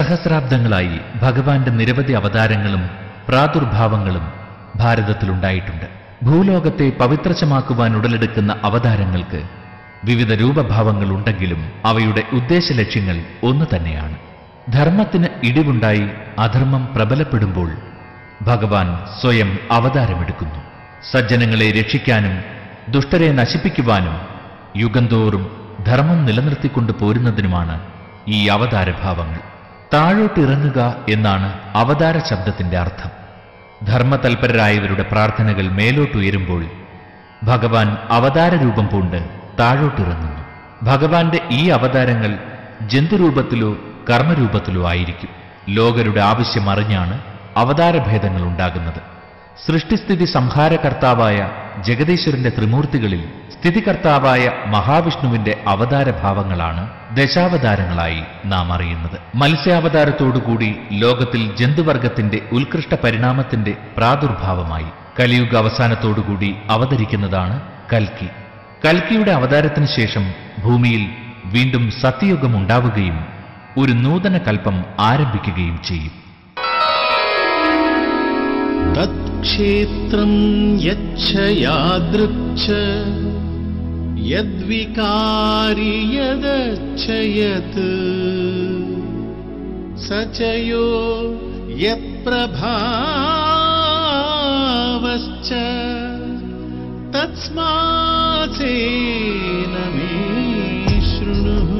സഹസ്രാബ്ദങ്ങളായി ഭഗവാന്റെ നിരവധി അവതാരങ്ങളും പ്രാദുർഭാവങ്ങളും ഭാരതത്തിലുണ്ടായിട്ടുണ്ട്. ഭൂലോകത്തെ പവിത്രമാക്കുവാൻ ഉടലെടുക്കുന്ന അവതാരങ്ങൾക്ക് വിവിധ രൂപഭാവങ്ങളുണ്ടെങ്കിലും അവയുടെ ഉദ്ദേശലക്ഷ്യങ്ങൾ ഒന്നു തന്നെയാണ്. ധർമ്മത്തിന് ഇടിവുണ്ടായി അധർമ്മം പ്രബലപ്പെടുമ്പോൾ ഭഗവാൻ സ്വയം അവതാരമെടുക്കുന്നു. സജ്ജനങ്ങളെ രക്ഷിക്കാനും ദുഷ്ടരെ നശിപ്പിക്കുവാനും യുഗംതോറും ധർമ്മം നിലനിർത്തിക്കൊണ്ടു പോരുന്നതിനുമാണ് ഈ അവതാരഭാവങ്ങൾ. താഴോട്ടിറങ്ങുക എന്നാണ് അവതാര ശബ്ദത്തിന്റെ അർത്ഥം. ധർമ്മതൽപരരായവരുടെ പ്രാർത്ഥനകൾ മേലോട്ടുയരുമ്പോൾ ഭഗവാൻ അവതാരരൂപം പൂണ്ട് താഴോട്ടിറങ്ങുന്നു. ഭഗവാന്റെ ഈ അവതാരങ്ങൾ ജന്തുരൂപത്തിലോ കർമ്മരൂപത്തിലോ ആയിരിക്കും. ലോകരുടെ ആവശ്യം അറിഞ്ഞാണ് അവതാരഭേദങ്ങൾ ഉണ്ടാകുന്നത്. സൃഷ്ടിസ്ഥിതി സംഹാരകർത്താവായ ജഗദീശ്വരന്റെ ത്രിമൂർത്തികളിൽ സ്ഥിതികർത്താവായ മഹാവിഷ്ണുവിന്റെ അവതാരഭാവങ്ങളാണ് ദശാവതാരങ്ങളായി നാം അറിയുന്നത്. മത്സ്യാവതാരത്തോടുകൂടി ലോകത്തിൽ ജന്തുവർഗത്തിന്റെ ഉത്കൃഷ്ട പരിണാമത്തിന്റെ പ്രാദുർഭാവമായി കലിയുഗ അവസാനത്തോടുകൂടി അവതരിക്കുന്നതാണ് കൽക്കി. കൽക്കിയുടെ അവതാരത്തിന് ശേഷം ഭൂമിയിൽ വീണ്ടും സത്യയുഗം ഉണ്ടാവുകയും ഒരു നൂതന കൽപ്പം ആരംഭിക്കുകയും ചെയ്യും. തത്ക്ഷേത്രം യച്ഛയാദൃച്ഛ യദ്വികാരി യദച്ഛയത് സചയോ യത്പ്രഭാവശ്ച തസ്മാത്സേന മേ ശൃണുഃ.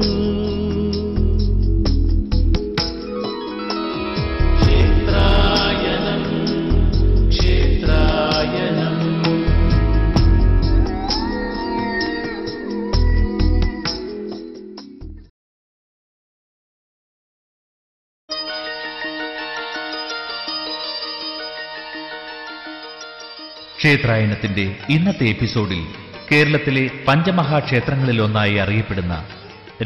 ക്ഷേത്രായനത്തിന്റെ ഇന്നത്തെ എപ്പിസോഡിൽ കേരളത്തിലെ പഞ്ചമഹാക്ഷേത്രങ്ങളിലൊന്നായി അറിയപ്പെടുന്ന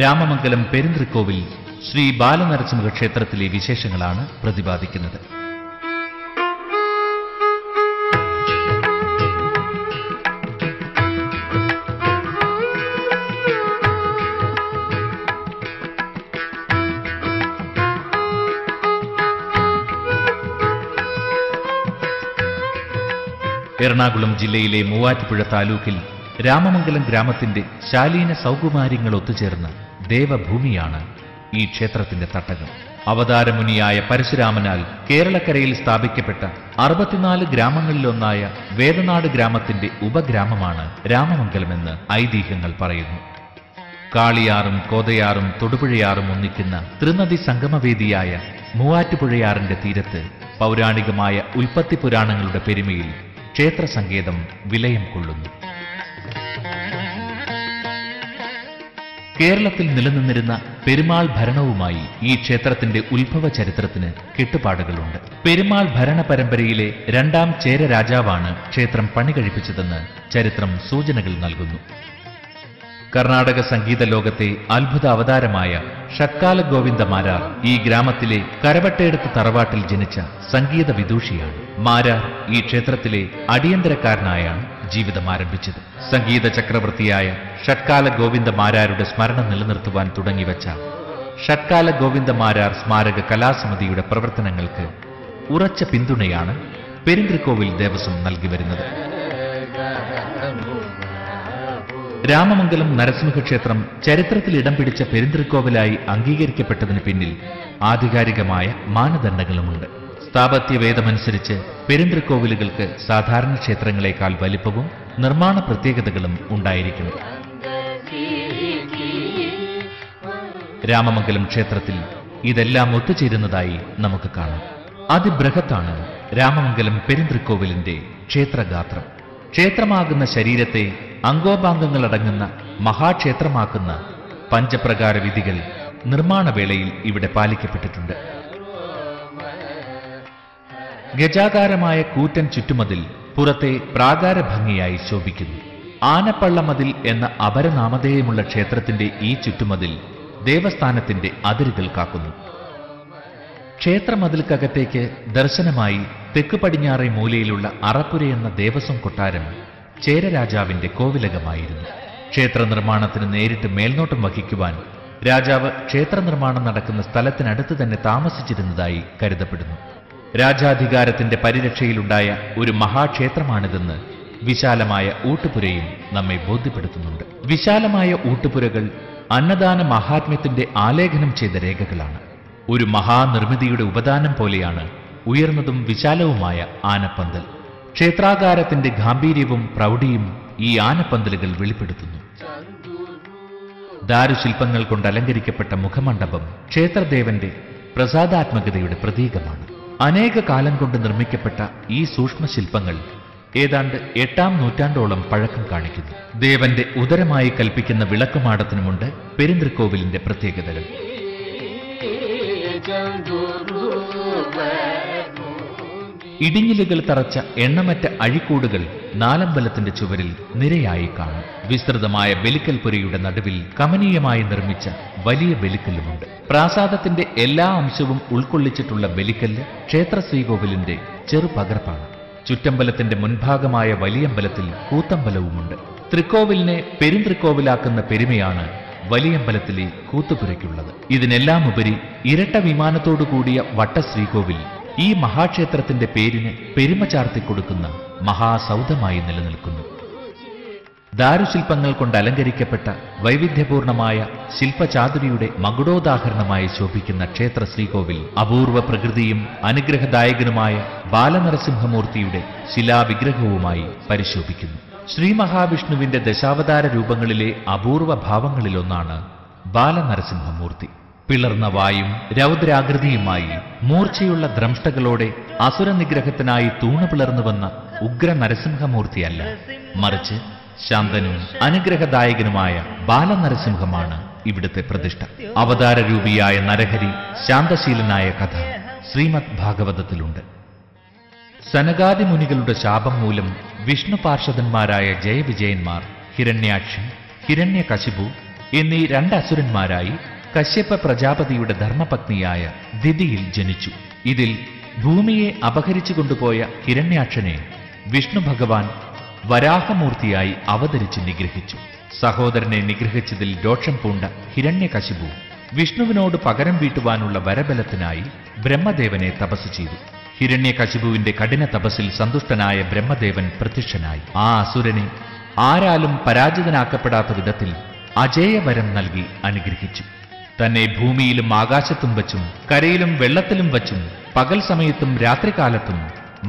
രാമമംഗലം പെരുന്തൃക്കോവിൽ ശ്രീ ബാലനരസിംഹ ക്ഷേത്രത്തിലെ വിശേഷങ്ങളാണ് പ്രതിപാദിക്കുന്നത്. എറണാകുളം ജില്ലയിലെ മൂവാറ്റുപുഴ താലൂക്കിൽ രാമമംഗലം ഗ്രാമത്തിന്റെ ശാലീന സൗകുമാര്യങ്ങൾ ഒത്തുചേർന്ന ദേവഭൂമിയാണ് ഈ ക്ഷേത്രത്തിന്റെ തട്ടകം. അവതാരമുനിയായ പരശുരാമനാൽ കേരളക്കരയിൽ സ്ഥാപിക്കപ്പെട്ട 64 ഗ്രാമങ്ങളിലൊന്നായ വേദനാട് ഗ്രാമത്തിന്റെ ഉപഗ്രാമമാണ് രാമമംഗലമെന്ന് ഐതിഹ്യങ്ങൾ പറയുന്നു. കാളിയാറും കോതയാറും തൊടുപുഴയാറും ഒന്നിക്കുന്ന ത്രിനദി സംഗമവേദിയായ മൂവാറ്റുപുഴയാറിന്റെ തീരത്ത് പൗരാണികമായ ഉൽപ്പത്തി പുരാണങ്ങളുടെ പെരുമയിൽ ക്ഷേത്രസങ്കേതം വിലയം കൊള്ളുന്നു. കേരളത്തിൽ നിലനിന്നിരുന്ന പെരുമാൾ ഭരണവുമായി ഈ ക്ഷേത്രത്തിന്റെ ഉത്ഭവ ചരിത്രത്തിന് കെട്ടുപാടുകളുണ്ട്. പെരുമാൾ ഭരണ പരമ്പരയിലെ 2ാം ചേര രാജാവാണ് ക്ഷേത്രം പണികഴിപ്പിച്ചതെന്ന് ചരിത്രം സൂചനകൾ നൽകുന്നു. കർണാടക സംഗീത ലോകത്തെ അത്ഭുത അവതാരമായ ഷട്കാല ഗോവിന്ദ മാരാർ ഈ ഗ്രാമത്തിലെ കരവട്ടയെടുത്ത് തറവാട്ടിൽ ജനിച്ച സംഗീത വിദൂഷിയാണ്. മാരാർ ഈ ക്ഷേത്രത്തിലെ അടിയന്തരക്കാരനായാണ് ജീവിതം ആരംഭിച്ചത്. സംഗീത ചക്രവർത്തിയായ ഷട്കാല ഗോവിന്ദ മാരാരുടെ സ്മരണ നിലനിർത്തുവാൻ തുടങ്ങിവെച്ച ഷട്കാല ഗോവിന്ദ മാരാർ സ്മാരക കലാസമിതിയുടെ പ്രവർത്തനങ്ങൾക്ക് ഉറച്ച പിന്തുണയാണ് പെരുന്തൃക്കോവിൽ ദേവസ്വം നൽകി വരുന്നത്. രാമമംഗലം നരസിംഹക്ഷേത്രം ചരിത്രത്തിൽ ഇടം പിടിച്ച പെരുന്തൃക്കോവിലായി അംഗീകരിക്കപ്പെട്ടതിന് പിന്നിൽ ആധികാരികമായ മാനദണ്ഡങ്ങളുമുണ്ട്. സ്ഥാപത്യവേദമനുസരിച്ച് പെരുന്തൃക്കോവിലുകൾക്ക് സാധാരണ ക്ഷേത്രങ്ങളെക്കാൾ വലിപ്പവും നിർമ്മാണ പ്രത്യേകതകളും ഉണ്ടായിരിക്കണം. രാമമംഗലം ക്ഷേത്രത്തിൽ ഇതെല്ലാം ഒത്തുചേരുന്നതായി നമുക്ക് കാണാം. അതിബൃഹത്താണ് രാമമംഗലം പെരുന്തൃക്കോവിലിന്റെ ക്ഷേത്രഗാത്രം. ക്ഷേത്രമാകുന്ന ശരീരത്തെ അംഗോപാംഗങ്ങളടങ്ങുന്ന മഹാക്ഷേത്രമാക്കുന്ന പഞ്ചപ്രകാര വിധികൾ നിർമ്മാണവേളയിൽ ഇവിടെ പാലിക്കപ്പെട്ടിട്ടുണ്ട്. ഗജാകാരമായ കൂറ്റൻ ചുറ്റുമതിൽ പുറത്തെ പ്രാകാര ഭംഗിയായി ശോഭിക്കുന്നു. ആനപ്പള്ളമതിൽ എന്ന അപരനാമധേയമുള്ള ക്ഷേത്രത്തിന്റെ ഈ ചുറ്റുമതിൽ ദേവസ്ഥാനത്തിന്റെ അതിരുകൾ കാക്കുന്നു. ക്ഷേത്രമതിൽക്കകത്തേക്ക് ദർശനമായി തെക്ക് പടിഞ്ഞാറേ മൂലയിലുള്ള അറപ്പുരയെന്ന ദേവസ്വം കൊട്ടാരം ചേരരാജാവിന്റെ കോവിലകമായിരുന്നു. ക്ഷേത്ര നിർമ്മാണത്തിന് നേരിട്ട് മേൽനോട്ടം വഹിക്കുവാൻ രാജാവ് ക്ഷേത്ര നിർമ്മാണം നടക്കുന്ന സ്ഥലത്തിനടുത്ത് തന്നെ താമസിച്ചിരുന്നതായി കരുതപ്പെടുന്നു. രാജാധികാരത്തിന്റെ പരിരക്ഷയിലുണ്ടായ ഒരു മഹാക്ഷേത്രമാണിതെന്ന് വിശാലമായ ഊട്ടുപുരയും നമ്മെ ബോധ്യപ്പെടുത്തുന്നുണ്ട്. വിശാലമായ ഊട്ടുപുരകൾ അന്നദാന മഹാത്മ്യത്തിന്റെ ആലേഖനം ചെയ്ത രേഖകളാണ്. ഒരു മഹാനിർമ്മിതിയുടെ ഉപദാനം പോലെയാണ് ഉയർന്നതും വിശാലവുമായ ആനപ്പന്തൽ. ക്ഷേത്രാകാരത്തിന്റെ ഗാംഭീര്യവും പ്രൗഢിയും ഈ ആനപ്പന്തലുകൾ വെളിപ്പെടുത്തുന്നു. ദാരുശില്പങ്ങൾ കൊണ്ട് അലങ്കരിക്കപ്പെട്ട മുഖമണ്ഡപം ക്ഷേത്രദേവന്റെ പ്രസാദാത്മകതയുടെ പ്രതീകമാണ്. അനേക കാലം കൊണ്ട് നിർമ്മിക്കപ്പെട്ട ഈ സൂക്ഷ്മശില്പങ്ങൾ ഏതാണ്ട് 8-ാം നൂറ്റാണ്ടോളം പഴക്കം കാണിക്കുന്നു. ദേവന്റെ ഉദരമായി കൽപ്പിക്കുന്ന വിളക്കുമാടത്തിനുമുണ്ട് പെരുന്തൃക്കോവിലിന്റെ പ്രത്യേകതകൾ. ഇടിഞ്ഞിലുകൾ തറച്ച എണ്ണമറ്റ അഴിക്കൂടുകൾ നാലമ്പലത്തിന്റെ ചുവരിൽ നിരയായി കാണും. വിസ്തൃതമായ ബലിക്കൽപുരയുടെ നടുവിൽ കമനീയമായി നിർമ്മിച്ച വലിയ ബലിക്കല്ലുമുണ്ട്. പ്രാസാദത്തിന്റെ എല്ലാ അംശവും ഉൾക്കൊള്ളിച്ചിട്ടുള്ള ബലിക്കല്ല് ക്ഷേത്ര ശ്രീകോവിലിന്റെ ചെറുപകർപ്പാണ്. ചുറ്റമ്പലത്തിന്റെ മുൻഭാഗമായ വലിയമ്പലത്തിൽ കൂത്തമ്പലവുമുണ്ട്. തൃക്കോവിലിനെ പെരുന്തൃക്കോവിലാക്കുന്ന പെരുമയാണ് വലിയമ്പലത്തിലെ കൂത്തുപുരയ്ക്കുള്ളത്. ഇതിനെല്ലാം ഉപരി ഇരട്ട വിമാനത്തോടു കൂടിയ വട്ടശ്രീകോവിൽ ഈ മഹാക്ഷേത്രത്തിന്റെ പേരിന് പെരുമ ചാർത്തിക്കൊടുക്കുന്ന മഹാസൗധമായി നിലനിൽക്കുന്നു. ദാരുശില്പങ്ങൾ കൊണ്ട് അലങ്കരിക്കപ്പെട്ട വൈവിധ്യപൂർണമായ ശില്പചാതുരിയുടെ മകുടോദാഹരണമായി ശോഭിക്കുന്ന ക്ഷേത്ര ശ്രീകോവിൽ അപൂർവ പ്രകൃതിയും അനുഗ്രഹദായകനുമായ ബാലനരസിംഹമൂർത്തിയുടെ ശിലാവിഗ്രഹവുമായി പരിശോഭിക്കുന്നു. ശ്രീ മഹാവിഷ്ണുവിന്റെ ദശാവതാര രൂപങ്ങളിലെ അപൂർവ ഭാവങ്ങളിലൊന്നാണ് ബാലനരസിംഹമൂർത്തി. പിളർന്ന വായും രൗദ്രാകൃതിയുമായി മൂർച്ചയുള്ള ദ്രംഷ്ടകളോടെ അസുരനിഗ്രഹത്തിനായി തൂണു പിളർന്നുവന്ന ഉഗ്ര നരസിംഹമൂർത്തിയല്ല, മറിച്ച് ശാന്തനും അനുഗ്രഹദായകനുമായ ബാലനരസിംഹമാണ് ഇവിടുത്തെ പ്രതിഷ്ഠ. അവതാരരൂപിയായ നരഹരി ശാന്തശീലനായ കഥ ശ്രീമദ് ഭാഗവതത്തിലുണ്ട്. സനകാദി മുനികളുടെ ശാപം മൂലം വിഷ്ണു പാർഷദന്മാരായ ജയവിജയന്മാർ ഹിരണ്യാക്ഷൻ, ഹിരണ്യകശിപു എന്നീ 2 അസുരന്മാരായി കശ്യപ പ്രജാപതിയുടെ ധർമ്മപത്നിയായ ദിതിയിൽ ജനിച്ചു. ഇതിൽ ഭൂമിയെ അപഹരിച്ചു കൊണ്ടുപോയ ഹിരണ്യാക്ഷനെ വിഷ്ണു ഭഗവാൻ വരാഹമൂർത്തിയായി അവതരിച്ച് നിഗ്രഹിച്ചു. സഹോദരനെ നിഗ്രഹിച്ചതിൽ രോഷം പൂണ്ട ഹിരണ്യകശിപു വിഷ്ണുവിനോട് പകരം വീട്ടുവാനുള്ള വരബലത്തിനായി ബ്രഹ്മദേവനെ തപസ് ചെയ്തു. ഹിരണ്യകശിപുവിന്റെ കഠിന തപസ്സിൽ സന്തുഷ്ടനായ ബ്രഹ്മദേവൻ പ്രത്യക്ഷനായി ആ അസുരനെ ആരാലും പരാജിതനാക്കപ്പെടാത്ത വിധത്തിൽ അജേയവരം നൽകി അനുഗ്രഹിച്ചു. തന്നെ ഭൂമിയിലും ആകാശത്തും വച്ചും കരയിലും വെള്ളത്തിലും വച്ചും പകൽ സമയത്തും രാത്രികാലത്തും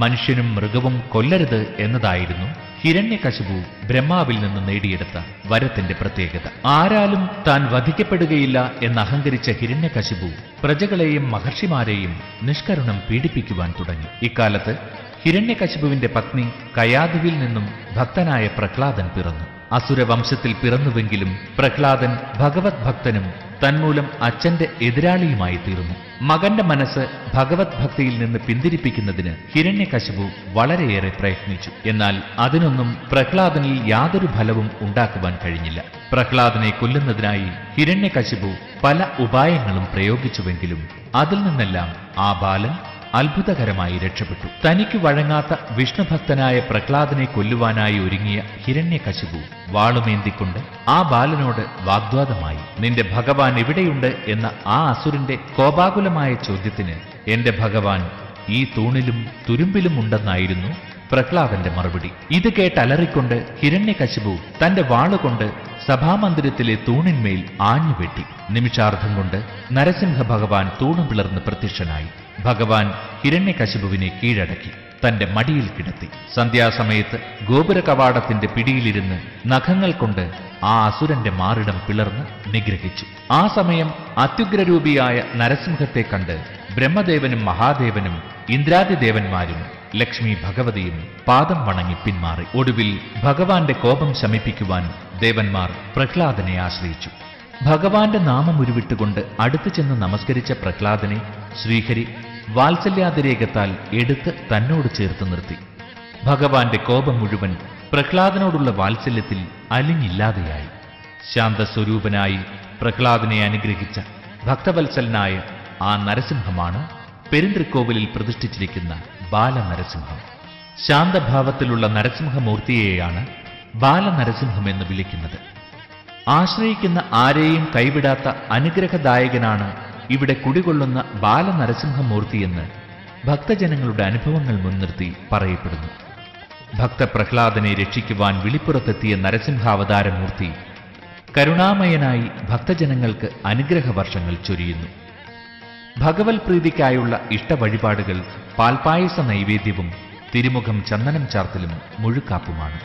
മനുഷ്യനും മൃഗവും കൊല്ലരുത് എന്നതായിരുന്നു ഹിരണ്യകശിപു ബ്രഹ്മാവിൽ നിന്ന് നേടിയെടുത്ത വരത്തിന്റെ പ്രത്യേകത. ആരാലും താൻ വധിക്കപ്പെടുകയില്ല എന്നഹങ്കരിച്ച ഹിരണ്യകശിപു പ്രജകളെയും മഹർഷിമാരെയും നിഷ്കരുണം പീഡിപ്പിക്കുവാൻ തുടങ്ങി. ഇക്കാലത്ത് ഹിരണ്യകശിപുവിന്റെ പത്നി കയാധുവിൽ നിന്നും ഭക്തനായ പ്രഹ്ലാദൻ പിറന്നു. അസുരവംശത്തിൽ പിറന്നുവെങ്കിലും പ്രഹ്ലാദൻ ഭഗവത് ഭക്തനും തന്മൂലം അച്ഛന്റെ എതിരാളിയുമായി തീർന്നു. മകന്റെ മനസ്സ് ഭഗവത് ഭക്തിയിൽ നിന്ന് പിന്തിരിപ്പിക്കുന്നതിന് ഹിരണ്യകശിപു വളരെയേറെ പ്രയത്നിച്ചു. എന്നാൽ അതിനൊന്നും പ്രഹ്ലാദനിൽ യാതൊരു ഫലവും ഉണ്ടാക്കുവാൻ കഴിഞ്ഞില്ല. പ്രഹ്ലാദനെ കൊല്ലുന്നതിനായി ഹിരണ്യകശിപു പല ഉപായങ്ങളും പ്രയോഗിച്ചുവെങ്കിലും അതിൽ നിന്നെല്ലാം ആ ബാലൻ അത്ഭുതകരമായി രക്ഷപ്പെട്ടു. തനിക്ക് വഴങ്ങാത്ത വിഷ്ണുഭക്തനായ പ്രഹ്ലാദനെ കൊല്ലുവാനായി ഒരുങ്ങിയ ഹിരണ്യകശിപു വാളുമേന്തിക്കൊണ്ട് ആ ബാലനോട് വാഗ്വാദമായി. നിന്റെ ഭഗവാൻ എവിടെയുണ്ട് എന്ന ആ അസുരന്റെ കോപാകുലമായ ചോദ്യത്തിന് എന്റെ ഭഗവാൻ ഈ തൂണിലും തുരുമ്പിലും ഉണ്ടെന്നായിരുന്നു പ്രഹ്ലാദന്റെ മറുപടി. ഇത് കേട്ടലറിക്കൊണ്ട് ഹിരണ്യകശിപു തന്റെ വാളുകൊണ്ട് സഭാമന്ദിരത്തിലെ തൂണിന്മേൽ ആഞ്ഞുവെട്ടി. നിമിഷാർദ്ധം കൊണ്ട് നരസിംഹ ഭഗവാൻ തൂണു പിളർന്ന് പ്രത്യക്ഷനായി. ഭഗവാൻ ഹിരണ്യകശിപുവിനെ കീഴടക്കി തന്റെ മടിയിൽ കിടത്തി. സന്ധ്യാസമയത്ത് ഗോപുര കവാടത്തിന്റെ പിടിയിലിരുന്ന് നഖങ്ങൾ കൊണ്ട് ആ അസുരന്റെ മാറിടം പിളർന്ന് നിഗ്രഹിച്ചു. ആ സമയം അത്യുഗ്രരൂപിയായ നരസിംഹത്തെ കണ്ട് ബ്രഹ്മദേവനും മഹാദേവനും ഇന്ദ്രാദിദേവന്മാരും ലക്ഷ്മി ഭഗവതിയും പാദം വണങ്ങി പിന്മാറി. ഒടുവിൽ ഭഗവാന്റെ കോപം ശമിപ്പിക്കുവാൻ ദേവന്മാർ പ്രഹ്ലാദനെ ആശ്രയിച്ചു. ഭഗവാന്റെ നാമം ഉരുവിട്ടുകൊണ്ട് അടുത്തു ചെന്ന് നമസ്കരിച്ച പ്രഹ്ലാദനെ ശ്രീഹരി വാത്സല്യാതിരേകത്താൽ എടുത്ത് തന്നോട് ചേർത്ത് നിർത്തി. ഭഗവാന്റെ കോപം മുഴുവൻ പ്രഹ്ലാദനോടുള്ള വാത്സല്യത്തിൽ അലിഞ്ഞില്ലാതെയായി. ശാന്തസ്വരൂപനായി പ്രഹ്ലാദനെ അനുഗ്രഹിച്ച ഭക്തവത്സലനായ ആ നരസിംഹമാണ് പെരുന്തൃക്കോവിലിൽ പ്രതിഷ്ഠിച്ചിരിക്കുന്ന ബാലനരസിംഹം. ശാന്തഭാവത്തിലുള്ള നരസിംഹമൂർത്തിയെയാണ് ബാലനരസിംഹം എന്ന് വിളിക്കുന്നത്. ആശ്രയിക്കുന്ന ആരെയും കൈവിടാത്ത അനുഗ്രഹദായകനാണ് ഇവിടെ കുടികൊള്ളുന്ന ബാലനരസിംഹമൂർത്തിയെന്ന് ഭക്തജനങ്ങളുടെ അനുഭവങ്ങൾ മുൻനിർത്തി പറയപ്പെടുന്നു. ഭക്തപ്രഹ്ലാദനെ രക്ഷിക്കുവാൻ വിളിപ്പുറത്തെത്തിയ നരസിംഹാവതാരമൂർത്തി കരുണാമയനായി ഭക്തജനങ്ങൾക്ക് അനുഗ്രഹവർഷങ്ങൾ ചൊരിയുന്നു. ഭഗവത് പ്രീതിക്കായുള്ള ഇഷ്ടവഴിപാടുകൾ പാൽപായസ നൈവേദ്യവും തിരുമുഖം ചന്ദനം ചാർത്തലും മുഴുക്കാപ്പുമാണ്.